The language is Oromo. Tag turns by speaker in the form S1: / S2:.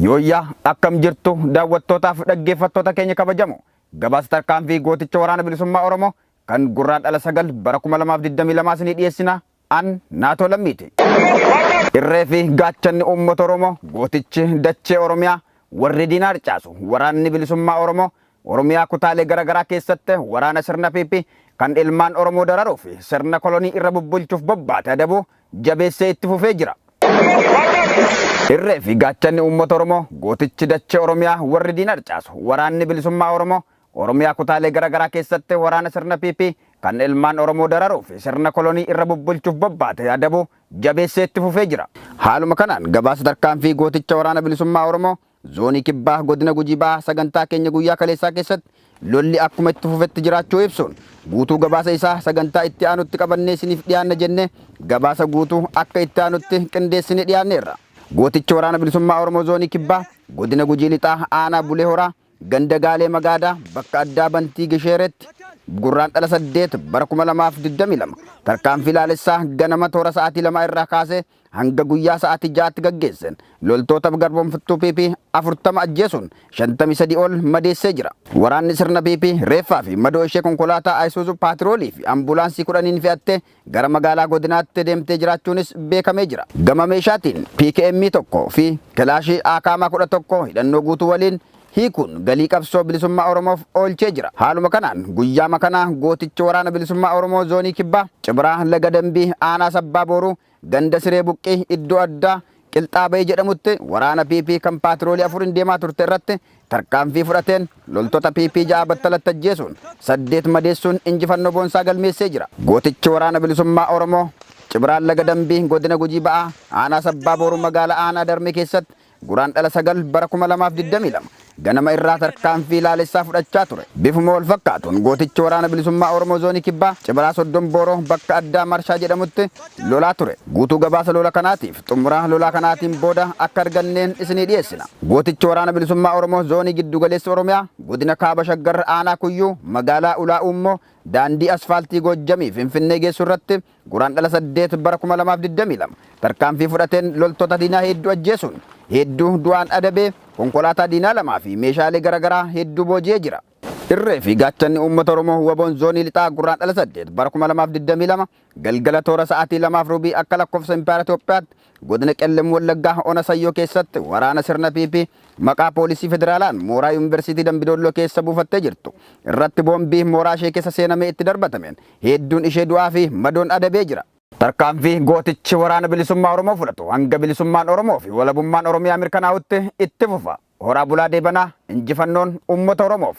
S1: Yooyyaa akkam jirtu daawwattootaaf dhaggeeffattoota keenya kabajamoo gabaasa tarkaanfii gooticha waraana bilisummaa Oromoo kan gurraandhala 9 bara 2022 isinii dhiyeessina an naatoo lammiiti. Irree fi gaachanni uummata Oromoo gootichi dachee Oromiyaa warri diinaa harcaasu waraanni bilisummaa Oromoo Oromiyaa kutaalee garaagaraa keessatti waraana sirna PP kan ilmaan Oromoo dararuu fi sirna kolonii irra bubbulchuuf bobbaate adabuu jabeessee itti fufee jira. Irree fi gaachanni uummata Oromoo gootichi dachee Oromiyaa warri diinaa harcaasu waraanni bilisummaa Oromoo Oromiyaa kutaalee garaagaraa keessatti waraana sirna PP kan ilmaan Oromoo dararuu fi sirna kolonii irra bubbulchuuf bobbaate adabuu jabeessee itti fufee jira. Haaluma kanaan gabaasa tarkaanfii gooticha waraana bilisummaa Oromoo zoonii kibbaa godina Gujii Bahaa sagantaa keenya guyyaa kaleessaa keessatti lolli akkuma itti fufetti jiraachuu ibsuun guutuu gabaasa isaa sagantaa itti aanutti qabannee isiniif dhiyaanna jennee gabaasa guutuu akka itti aanutti qindeessinee dhiyaanneerra. Gootichi waraana bilisummaa Oromoo zoonii kibbaa godina Gujii Lixaa aanaa Bulee Horaa ganda Gaalee Magaadaa bakka addaa Bantii Gisheeretti gurraandhala 8 bara 2022 tarkaanfii laalessaa ganama toora sa'aatii 2 irraa kaasee hanga guyyaa sa'aatii 6tti gaggeessan loltoota garboomfattuu PP 40 ajjeesuun 53 ol madeessee jira. Waraanni sirna PP reeffaa fi madoo ishee konkolaataa Isuzu Paatroolii fi ambulaansii 10 fe'attee gara magaalaa godinaatti deemtee jiraachuunis beekamee jira. Gama meeshaatiin PKM 1 fi kilaashii Akaamaa 11 hidhannoo guutuu waliin hiikuun galii qabsoo bilisummaa Oromoof oolchee jira. Haaluma kanaan guyyaa makanaa gootichi waraana bilisummaa Oromoo zoonii kibbaa Cibraa Laga Dambii aanaa Sabbaa Booruu ganda Siree Buqqee iddoo addaa Qilxaabee jedhamutti waraana PP kan paatroolii 4 deemaa turte irratti tarkaanfii fudhateen loltoota PP 6 battalatti ajjeesuun 8 madeessuun injifannoo boonsaa galmeessee jira. Gootichi waraana bilisummaa Oromoo Cibraa Laga Dambii godina Gujii Bahaa aanaa Sabbaa Booruu magaalaa aanaa Darmee keessatti guraandhala 9 bara 2022 ganama irraa tarkaanfii laalessaa fudhachaa ture. Bifuma wal fakkaatuun gootichi waraana bilisummaa Oromoo zoonii kibbaa Cibraa Soddon Booroo bakka addaa Marshaa jedhamutti lolaa ture. Guutuu gabaasa lola kanaatiif xumuraa lolaa kanaatiin booda akka arganneen isinii dhiyeessina. Gootichi waraana bilisummaa Oromoo zoonii giddu galeessa Oromiyaa godina Kaaba Shaggar aanaa Kuyyuu magaalaa Ulaa Uummoo daandii asfaaltii Goojjamii Finfinnee geessu irratti guraandhala 8 bara 2022 tarkaanfii fudhateen loltoota diinaa hedduu ajjeesuun hedduu du'aan adabee konkolaataa diinaa 2 fi meeshaalee garaagaraa hedduu booji'ee jira. Irree fi gaachanni uummata Oromoo waboon zoonii lixaa guraandhala 8 bara 2022 galgala toora sa'aatii 2:15 akka lakkoofsa Impaayera Itoophiyaatti godina Qellem Wallaggaa Ona Sayyoo keessatti waraana sirna PP maqaa poolisii federaalaan mooraa yuunivarsiitii Dambidolloo keessa buufattee jirtu irratti boombii mooraa ishee keessa seenamee itti darbatameen hedduun ishee du'aa fi madoon adabee jira. Tarkaanfii gootichi waraana bilisummaa Oromoo fudhatu hanga bilisummaan Oromoo fi walabummaan Oromiyaa mirkanaa'utti itti fufa. Horaa bulaa deebanaa injifannoon uummata Oromoof.